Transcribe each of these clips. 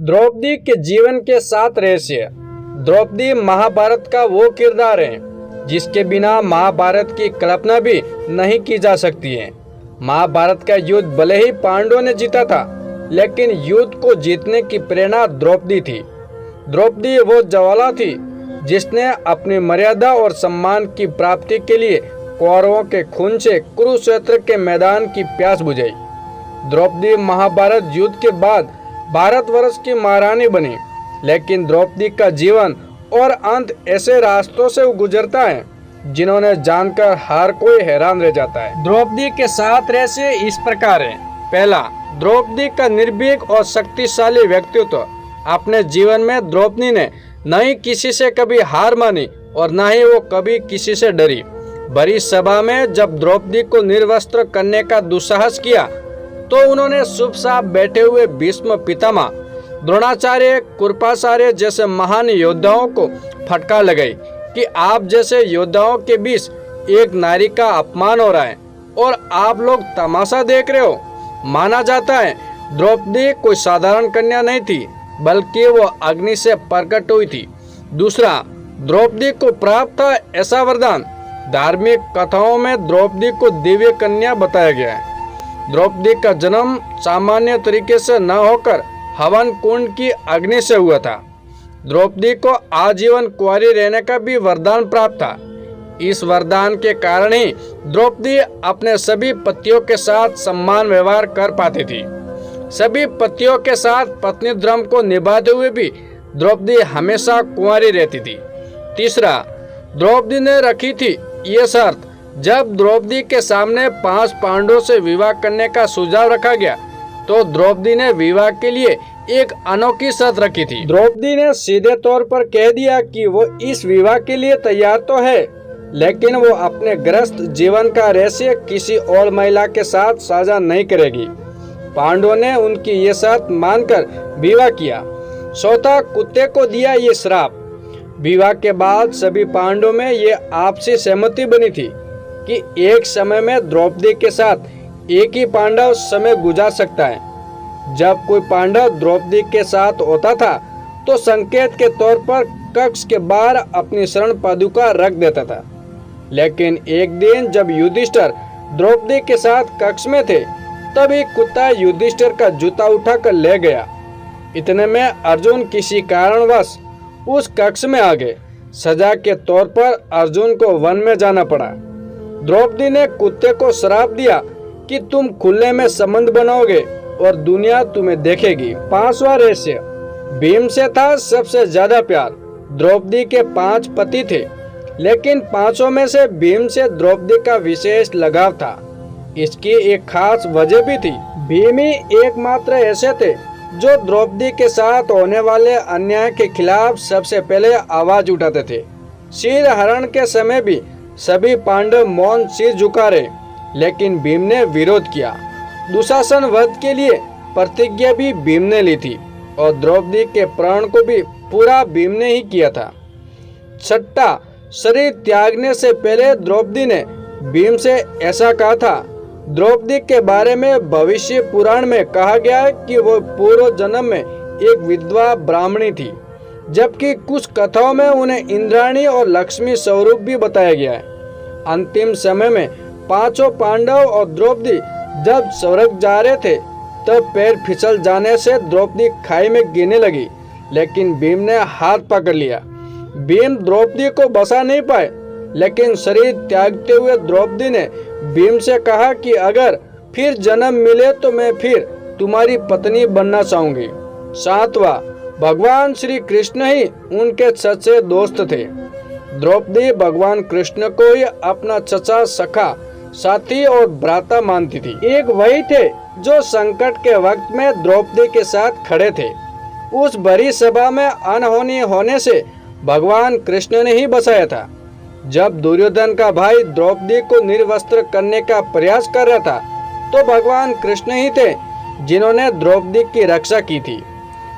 द्रौपदी के जीवन के 7 रहस्य। द्रौपदी महाभारत का वो किरदार है जिसके बिना महाभारत की कल्पना भी नहीं की जा सकती है। महाभारत का युद्ध भले ही पांडवों ने जीता था, लेकिन युद्ध को जीतने की प्रेरणा द्रौपदी थी। द्रौपदी वो ज्वाला थी जिसने अपनी मर्यादा और सम्मान की प्राप्ति के लिए कौरवों के खून से कुरुक्षेत्र के मैदान की प्यास बुझाई। द्रौपदी महाभारत युद्ध के बाद भारतवर्ष की महारानी बनी, लेकिन द्रौपदी का जीवन और अंत ऐसे रास्तों से गुजरता है जिन्होंने जानकर हर कोई हैरान रह जाता है। द्रौपदी के 7 रहस्य इस प्रकार हैं। पहला, द्रौपदी का निर्भीक और शक्तिशाली व्यक्तित्व। अपने जीवन में द्रौपदी ने न ही किसी से कभी हार मानी और न ही वो कभी किसी से डरी। बड़ी सभा में जब द्रौपदी को निर्वस्त्र करने का दुस्साहस किया तो उन्होंने चुप चाप बैठे हुए भीष्म पितामह, द्रोणाचार्य, कृपाचार्य जैसे महान योद्धाओं को फटकार लगाई कि आप जैसे योद्धाओं के बीच एक नारी का अपमान हो रहा है और आप लोग तमाशा देख रहे हो। माना जाता है द्रौपदी कोई साधारण कन्या नहीं थी, बल्कि वो अग्नि से प्रकट हुई थी। दूसरा, द्रौपदी को प्राप्त था ऐसा वरदान। धार्मिक कथाओं में द्रौपदी को दिव्य कन्या बताया गया है। द्रौपदी का जन्म सामान्य तरीके से न होकर हवन कुंड की अग्नि से हुआ था। द्रौपदी को आजीवन कुंवारी रहने का भी वरदान प्राप्त था। इस वरदान के कारण ही द्रौपदी अपने सभी पतियों के साथ सम्मान व्यवहार कर पाती थी। सभी पतियों के साथ पत्नी धर्म को निभाते हुए भी द्रौपदी हमेशा कुंवारी रहती थी। तीसरा, द्रौपदी ने रखी थी ये शर्त। जब द्रौपदी के सामने 5 पांडवों से विवाह करने का सुझाव रखा गया तो द्रौपदी ने विवाह के लिए एक अनोखी शर्त रखी थी। द्रौपदी ने सीधे तौर पर कह दिया कि वो इस विवाह के लिए तैयार तो है, लेकिन वो अपने ग्रस्त जीवन का रहस्य किसी और महिला के साथ साझा नहीं करेगी। पांडवों ने उनकी ये शर्त मानकर विवाह किया। चौथा, कुत्ते को दिया ये श्राप। विवाह के बाद सभी पांडवों में ये आपसी सहमति बनी थी कि एक समय में द्रौपदी के साथ एक ही पांडव समय गुजार सकता है। जब कोई पांडव द्रौपदी के साथ होता था तो संकेत के तौर पर कक्ष के बाहर अपनी शरण पादुका रख देता था। लेकिन एक दिन जब युधिष्ठिर द्रौपदी के साथ कक्ष में थे, तभी कुत्ता युधिष्ठिर का जूता उठाकर ले गया। इतने में अर्जुन किसी कारणवश उस कक्ष में आ गए। सजा के तौर पर अर्जुन को वन में जाना पड़ा। द्रौपदी ने कुत्ते को श्राप दिया कि तुम खुले में संबंध बनाओगे और दुनिया तुम्हें देखेगी। 5वां रहस्य, भीम से था सबसे ज्यादा प्यार। द्रौपदी के 5 पति थे, लेकिन 5 में से भीम से द्रौपदी का विशेष लगाव था। इसकी एक खास वजह भी थी। भीम ही एकमात्र ऐसे थे जो द्रौपदी के साथ होने वाले अन्याय के खिलाफ सबसे पहले आवाज उठाते थे। शीर हरण के समय भी सभी पांडव मौन सिर झुका रहे, लेकिन भीम ने विरोध किया। दुशासन वध के लिए प्रतिज्ञा भी भीम ने ली थी और द्रौपदी के प्राण को भी पूरा भीम ने ही किया था। छठा, शरीर त्यागने से पहले द्रौपदी ने भीम से ऐसा कहा था। द्रौपदी के बारे में भविष्य पुराण में कहा गया है कि वो पूर्व जन्म में एक विधवा ब्राह्मणी थी, जबकि कुछ कथाओं में उन्हें इंद्राणी और लक्ष्मी स्वरूप भी बताया गया है। अंतिम समय में 5 पांडव और द्रौपदी जब स्वर्ग जा रहे थे, तब पैर फिसल जाने से द्रौपदी खाई में गिरने लगी, लेकिन भीम ने हाथ पकड़ लिया। भीम द्रौपदी को बचा नहीं पाए, लेकिन शरीर त्यागते हुए द्रौपदी ने भीम से कहा कि अगर फिर जन्म मिले तो मैं फिर तुम्हारी पत्नी बनना चाहूंगी। 7वां, भगवान श्री कृष्ण ही उनके सच्चे दोस्त थे। द्रौपदी भगवान कृष्ण को ही अपना चचा, सखा, साथी और भ्राता मानती थी। एक वही थे जो संकट के वक्त में द्रौपदी के साथ खड़े थे। उस बड़ी सभा में अनहोनी होने से भगवान कृष्ण ने ही बचाया था। जब दुर्योधन का भाई द्रौपदी को निर्वस्त्र करने का प्रयास कर रहा था, तो भगवान कृष्ण ही थे जिन्होंने द्रौपदी की रक्षा की थी।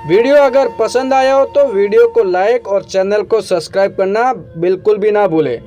वीडियो अगर पसंद आया हो तो वीडियो को लाइक और चैनल को सब्सक्राइब करना बिल्कुल भी ना भूलें।